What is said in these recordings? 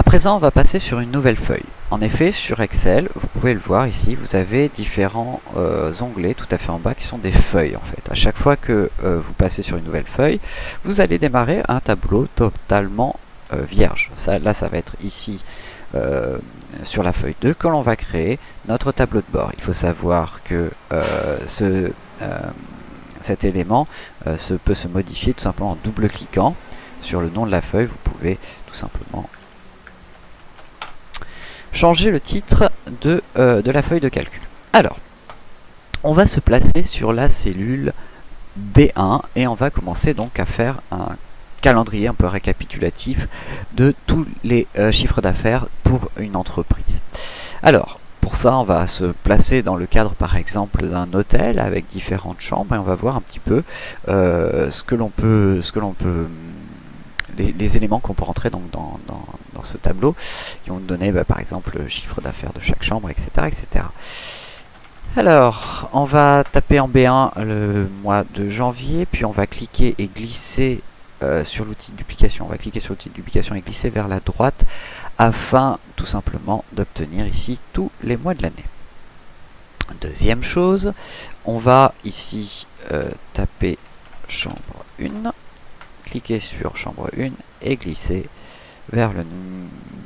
présent, on va passer sur une nouvelle feuille. En effet, sur Excel, vous pouvez le voir ici, vous avez différents onglets tout à fait en bas qui sont des feuilles en fait. À chaque fois que vous passez sur une nouvelle feuille, vous allez démarrer un tableau totalement vierge. Là, ça va être ici sur la feuille 2 que l'on va créer notre tableau de bord. Il faut savoir que cet élément peut se modifier tout simplement en double-cliquant sur le nom de la feuille. Vous pouvez tout simplement changer le titre de la feuille de calcul. Alors, on va se placer sur la cellule B1 et on va commencer donc à faire un calendrier un peu récapitulatif de tous les chiffres d'affaires pour une entreprise. Alors, pour ça, on va se placer dans le cadre par exemple d'un hôtel avec différentes chambres et on va voir un petit peu les éléments qu'on peut rentrer donc dans ce tableau qui vont nous donner par exemple le chiffre d'affaires de chaque chambre, etc., etc. Alors, on va taper en B1 le mois de janvier, puis on va cliquer et glisser sur l'outil de duplication. On va cliquer sur l'outil de duplication et glisser vers la droite afin tout simplement d'obtenir ici tous les mois de l'année. Deuxième chose, on va ici taper chambre 1, cliquer sur chambre 1 et glisser vers le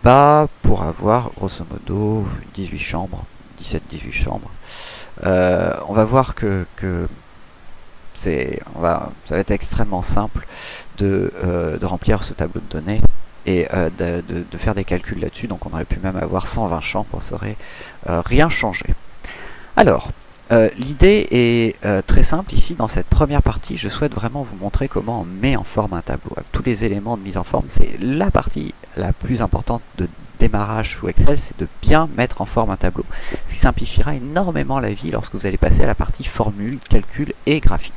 bas pour avoir grosso modo 18 chambres, 17-18 chambres. On va voir que ça va être extrêmement simple de remplir ce tableau de données et de faire des calculs là-dessus. Donc on aurait pu même avoir 120 chambres, ça aurait rien changé. Alors, l'idée est très simple ici. Dans cette première partie, je souhaite vraiment vous montrer comment on met en forme un tableau. Tous les éléments de mise en forme, c'est la partie la plus importante de démarrage sous Excel, c'est de bien mettre en forme un tableau. Ce qui simplifiera énormément la vie lorsque vous allez passer à la partie formule, calcul et graphique.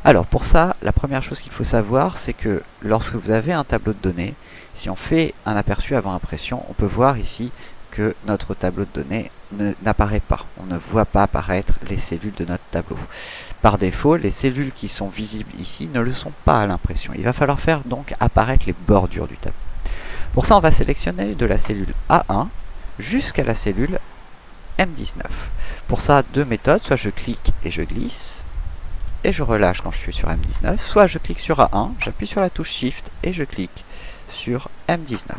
Alors pour ça, la première chose qu'il faut savoir, c'est que lorsque vous avez un tableau de données, si on fait un aperçu avant impression, on peut voir ici que notre tableau de données n'apparaît pas. On ne voit pas apparaître les cellules de notre tableau. Par défaut, les cellules qui sont visibles ici ne le sont pas à l'impression. Il va falloir faire donc apparaître les bordures du tableau. Pour ça, on va sélectionner de la cellule A1 jusqu'à la cellule M19. Pour ça, deux méthodes. Soit je clique et je glisse, et je relâche quand je suis sur M19. Soit je clique sur A1, j'appuie sur la touche Shift et je clique sur M19.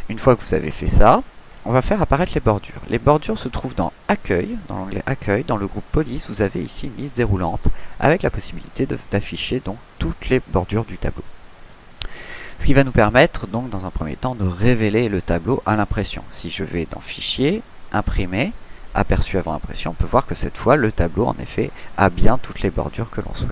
Une fois que vous avez fait ça, on va faire apparaître les bordures. Les bordures se trouvent dans Accueil, dans l'onglet Accueil, dans le groupe Police. Vous avez ici une liste déroulante avec la possibilité d'afficher donc toutes les bordures du tableau. Ce qui va nous permettre donc dans un premier temps de révéler le tableau à l'impression. Si je vais dans Fichier, Imprimer, Aperçu avant impression, on peut voir que cette fois le tableau en effet a bien toutes les bordures que l'on souhaite.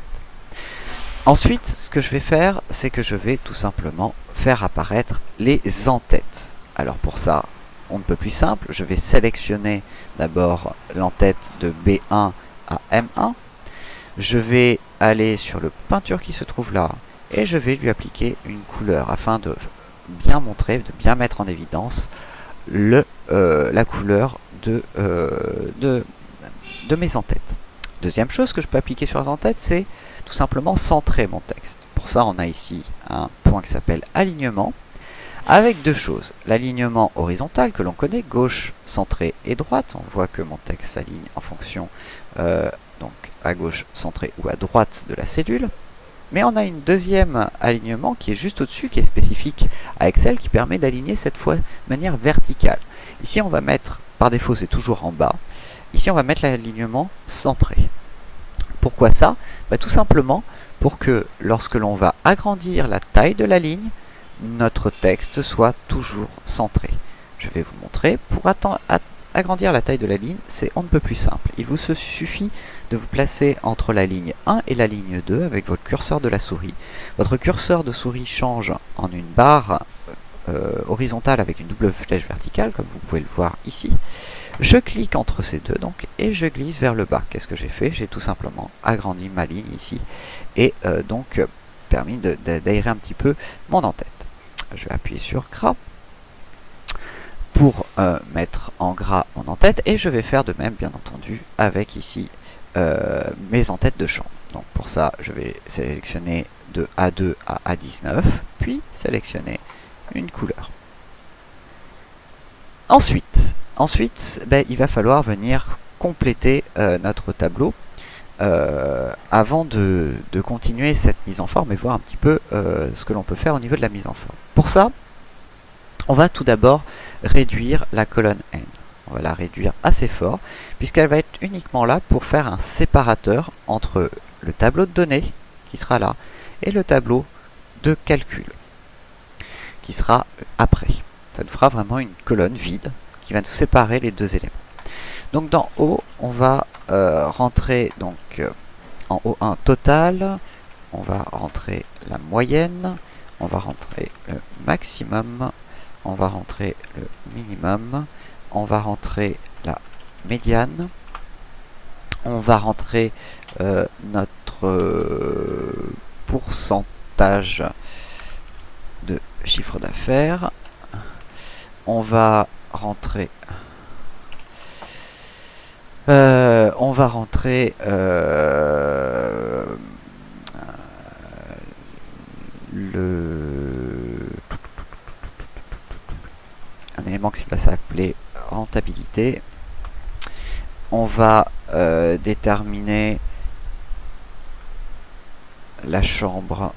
Ensuite, ce que je vais faire, c'est que je vais tout simplement faire apparaître les en-têtes. Alors pour ça, on ne peut plus simple, je vais sélectionner d'abord l'en-tête de B1 à M1. Je vais aller sur le peinture qui se trouve là et je vais lui appliquer une couleur afin de bien montrer, de bien mettre en évidence la couleur de mes en-têtes. Deuxième chose que je peux appliquer sur les en-têtes, c'est tout simplement centrer mon texte. Pour ça, on a ici un point qui s'appelle alignement, avec deux choses. L'alignement horizontal que l'on connaît, gauche, centré et droite. On voit que mon texte s'aligne en fonction donc à gauche, centré ou à droite de la cellule. Mais on a une deuxième alignement qui est juste au-dessus, qui est spécifique à Excel, qui permet d'aligner cette fois de manière verticale. Ici, on va mettre, par défaut, c'est toujours en bas. Ici, on va mettre l'alignement centré. Pourquoi ça? Tout simplement pour que lorsque l'on va agrandir la taille de la ligne, notre texte soit toujours centré. Je vais vous montrer. Pour agrandir la taille de la ligne, c'est on ne peut plus simple. Il vous suffit de vous placer entre la ligne 1 et la ligne 2 avec votre curseur de la souris. Votre curseur de souris change en une barre horizontale avec une double flèche verticale, comme vous pouvez le voir ici. Je clique entre ces deux donc et je glisse vers le bas. Qu'est-ce que j'ai fait? J'ai tout simplement agrandi ma ligne ici et donc permis d'aérer un petit peu mon en-tête. Je vais appuyer sur Gras pour mettre en gras mon en-tête et je vais faire de même bien entendu avec ici mes en-têtes de champ. Donc pour ça, je vais sélectionner de A2 à A19, puis sélectionner une couleur. Ensuite ben, il va falloir venir compléter notre tableau avant de continuer cette mise en forme et voir un petit peu ce que l'on peut faire au niveau de la mise en forme. Pour ça, on va tout d'abord réduire la colonne N. On va la réduire assez fort, puisqu'elle va être uniquement là pour faire un séparateur entre le tableau de données, qui sera là, et le tableau de calcul, qui sera après. Ça nous fera vraiment une colonne vide, qui va nous séparer les deux éléments. Donc dans O, on va rentrer en O1 total, on va rentrer la moyenne, on va rentrer le maximum, on va rentrer le minimum, on va rentrer la médiane, on va rentrer notre pourcentage de chiffre d'affaires, on va rentrer un élément qui va s'appeler rentabilité. On va déterminer la chambre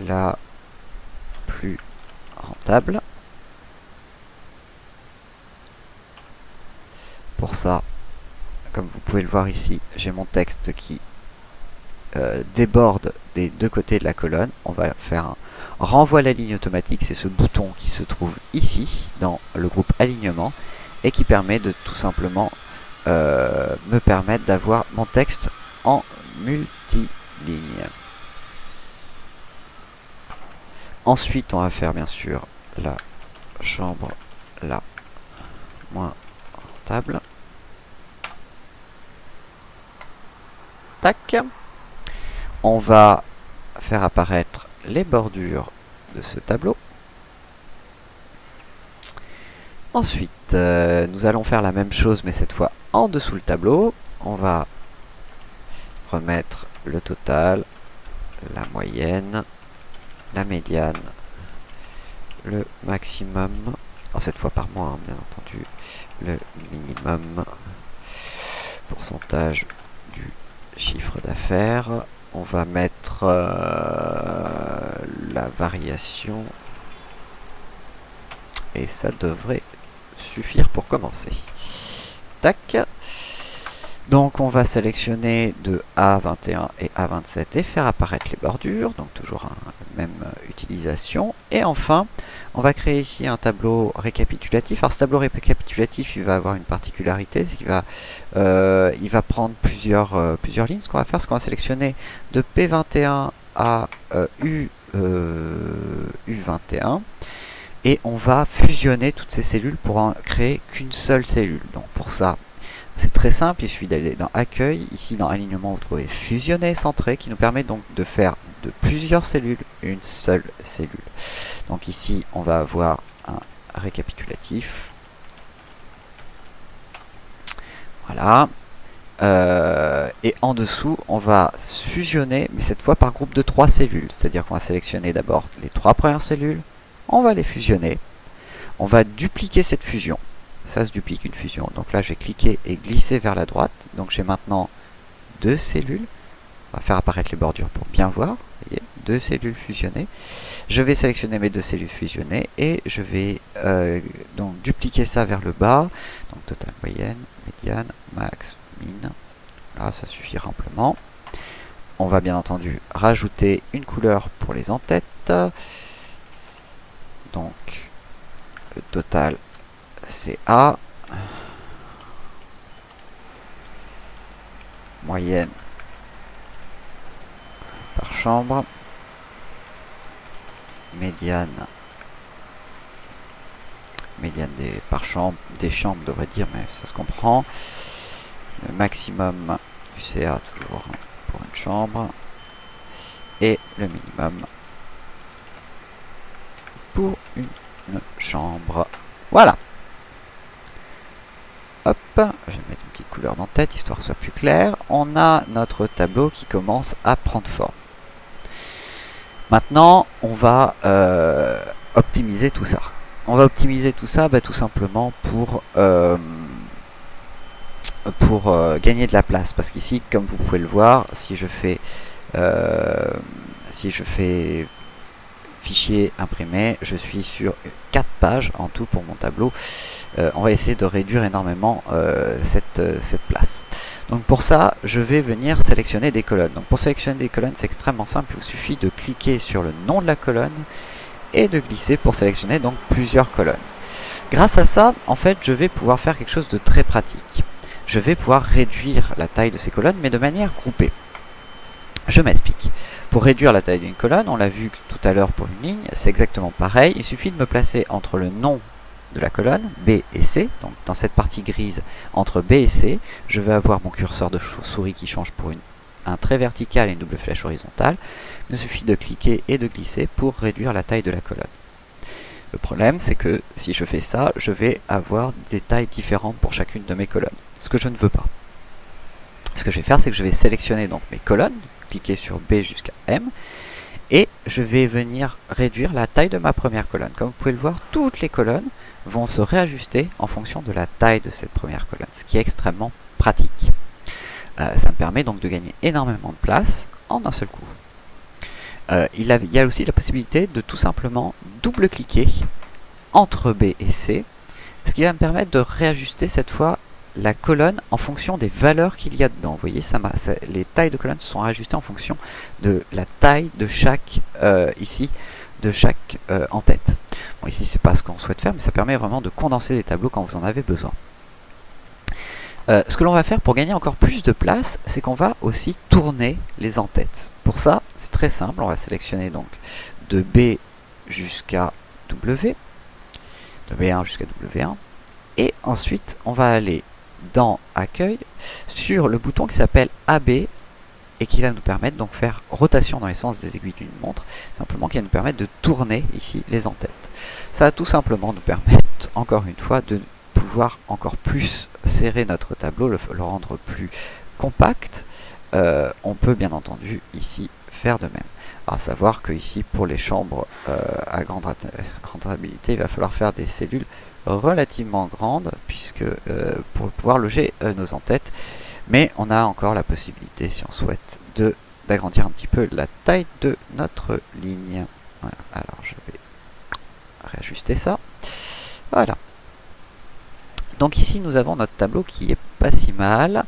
la plus rentable. Pour ça, comme vous pouvez le voir ici, j'ai mon texte qui déborde des deux côtés de la colonne. On va faire un renvoi à la ligne automatique, c'est ce bouton qui se trouve ici dans le groupe alignement et qui permet de tout simplement me permettre d'avoir mon texte en multiligne. Ensuite, on va faire bien sûr la chambre la moins rentable. Tac. On va faire apparaître les bordures de ce tableau. Ensuite, nous allons faire la même chose, mais cette fois en dessous le tableau. On va remettre le total, la moyenne, la médiane, le maximum, alors cette fois par mois, hein, bien entendu, le minimum, pourcentage du chiffre d'affaires. On va mettre la variation et ça devrait suffire pour commencer. Tac. Donc on va sélectionner de A21 et A27 et faire apparaître les bordures, donc toujours la même utilisation. Et enfin, on va créer ici un tableau récapitulatif. Alors ce tableau récapitulatif, il va avoir une particularité, c'est qu'il va, il va prendre plusieurs lignes. Ce qu'on va faire, c'est qu'on va sélectionner de P21 à U21 et on va fusionner toutes ces cellules pour en créer qu'une seule cellule. Donc pour ça, c'est très simple, il suffit d'aller dans Accueil, ici dans Alignement, vous trouvez Fusionner, Centrer, qui nous permet donc de faire de plusieurs cellules une seule cellule. Donc ici, on va avoir un récapitulatif. Voilà. Et en dessous, on va fusionner, mais cette fois par groupe de 3 cellules. C'est-à-dire qu'on va sélectionner d'abord les 3 premières cellules, on va les fusionner, on va dupliquer cette fusion. Ça se duplique une fusion. Donc là, j'ai cliqué et glissé vers la droite. Donc j'ai maintenant 2 cellules. On va faire apparaître les bordures pour bien voir. Vous voyez, 2 cellules fusionnées. Je vais sélectionner mes 2 cellules fusionnées et je vais donc dupliquer ça vers le bas. Donc total, moyenne, médiane, max, min. Là, ça suffit amplement. On va bien entendu rajouter une couleur pour les en-têtes. Donc le total, c'est A, moyenne par chambre, médiane par chambre, des chambres devrait dire, mais ça se comprend. Le maximum du CA toujours pour une chambre et le minimum pour une chambre. Voilà. Hop, je vais mettre une petite couleur d'en-tête histoire que ce soit plus clair. On a notre tableau qui commence à prendre forme. Maintenant, on va optimiser tout ça. On va optimiser tout ça tout simplement pour gagner de la place. Parce qu'ici, comme vous pouvez le voir, si je fais fichier imprimé, je suis sur 4 pages en tout pour mon tableau. On va essayer de réduire énormément cette place. Donc pour ça, je vais venir sélectionner des colonnes. Donc pour sélectionner des colonnes, c'est extrêmement simple. Il vous suffit de cliquer sur le nom de la colonne et de glisser pour sélectionner donc plusieurs colonnes. Grâce à ça, en fait, je vais pouvoir faire quelque chose de très pratique. Je vais pouvoir réduire la taille de ces colonnes, mais de manière groupée. Je m'explique. Pour réduire la taille d'une colonne, on l'a vu tout à l'heure pour une ligne, c'est exactement pareil. Il suffit de me placer entre le nom de la colonne, B et C, donc dans cette partie grise entre B et C, je vais avoir mon curseur de souris qui change pour un trait vertical et une double flèche horizontale. Il me suffit de cliquer et de glisser pour réduire la taille de la colonne. Le problème, c'est que si je fais ça, je vais avoir des tailles différentes pour chacune de mes colonnes, ce que je ne veux pas. Ce que je vais faire, c'est que je vais sélectionner donc mes colonnes, cliquer sur B jusqu'à M, et je vais venir réduire la taille de ma première colonne. Comme vous pouvez le voir, toutes les colonnes vont se réajuster en fonction de la taille de cette première colonne, ce qui est extrêmement pratique. Ça me permet donc de gagner énormément de place en un seul coup. Il y a aussi la possibilité de tout simplement double-cliquer entre B et C, ce qui va me permettre de réajuster cette fois la colonne en fonction des valeurs qu'il y a dedans. Vous voyez, les tailles de colonnes sont ajustées en fonction de la taille de chaque en-tête. Bon, ici, c'est pas ce qu'on souhaite faire, mais ça permet vraiment de condenser des tableaux quand vous en avez besoin. Ce que l'on va faire pour gagner encore plus de place, c'est qu'on va aussi tourner les en-têtes. Pour ça, c'est très simple, on va sélectionner donc de B jusqu'à W, de B1 jusqu'à W1, et ensuite on va aller dans Accueil sur le bouton qui s'appelle AB et qui va nous permettre donc faire rotation dans les sens des aiguilles d'une montre, simplement qui va nous permettre de tourner ici les en-têtes. Ça va tout simplement nous permettre, encore une fois, de pouvoir encore plus serrer notre tableau, le rendre plus compact. On peut bien entendu ici faire de même. À savoir que ici pour les chambres à grande rentabilité, il va falloir faire des cellules relativement grandes puisque pour pouvoir loger nos en-têtes, mais on a encore la possibilité, si on souhaite, d'agrandir un petit peu la taille de notre ligne. Voilà. Alors je vais réajuster ça. Voilà. Donc ici nous avons notre tableau qui est pas si mal.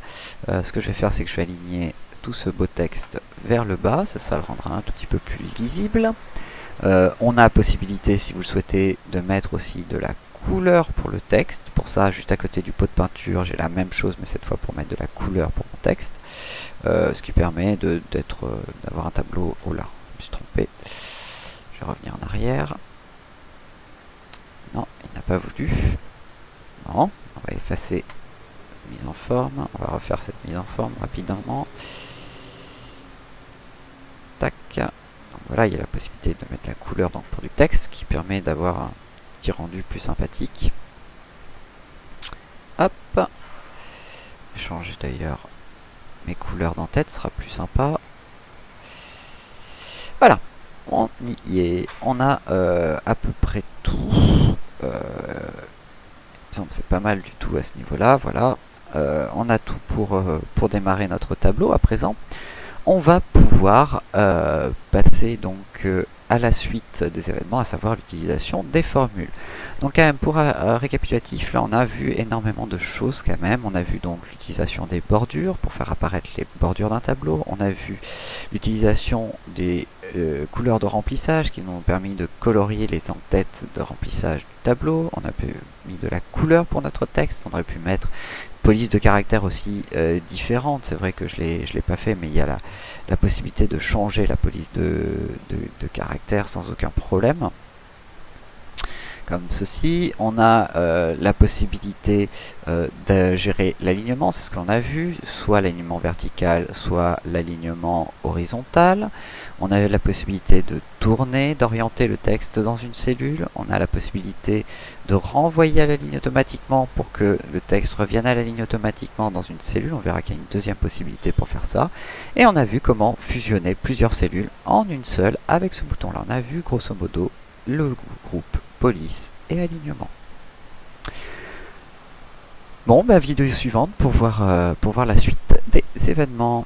Ce que je vais faire, c'est que je vais aligner tout ce beau texte vers le bas, ça le rendra un tout petit peu plus lisible. On a la possibilité, si vous le souhaitez, de mettre aussi de la couleur pour le texte. Pour ça, juste à côté du pot de peinture, j'ai la même chose, mais cette fois pour mettre de la couleur pour mon texte. Ce qui permet d'avoir un tableau... Oh là, je me suis trompé. Je vais revenir en arrière. Non, il n'a pas voulu. Non, on va effacer la mise en forme. On va refaire cette mise en forme rapidement. Tac. Donc voilà, il y a la possibilité de mettre la couleur donc, pour du texte, qui permet d'avoir un petit rendu plus sympathique. Hop. Changer d'ailleurs mes couleurs d'en-tête, ce sera plus sympa. Voilà, on y est. On a à peu près tout. C'est pas mal du tout à ce niveau-là. Voilà, on a tout pour démarrer notre tableau. À présent, on va pouvoir passer donc à la suite des événements, à savoir l'utilisation des formules. Donc quand même, pour récapitulatif, là on a vu énormément de choses quand même. On a vu donc l'utilisation des bordures pour faire apparaître les bordures d'un tableau. On a vu l'utilisation des couleurs de remplissage qui nous ont permis de colorier les en-têtes de remplissage du tableau. On a mis de la couleur pour notre texte. On aurait pu mettre police de caractère aussi différente. C'est vrai que je l'ai pas fait, mais il y a la possibilité de changer la police de caractère sans aucun problème. comme ceci. On a la possibilité de gérer l'alignement, c'est ce que l'on a vu, soit l'alignement vertical, soit l'alignement horizontal. On a la possibilité de tourner, d'orienter le texte dans une cellule. On a la possibilité de renvoyer à la ligne automatiquement pour que le texte revienne à la ligne automatiquement dans une cellule. On verra qu'il y a une deuxième possibilité pour faire ça. Et on a vu comment fusionner plusieurs cellules en une seule avec ce bouton-là. On a vu grosso modo le groupe police et alignement. Bon, vidéo suivante pour voir la suite des événements.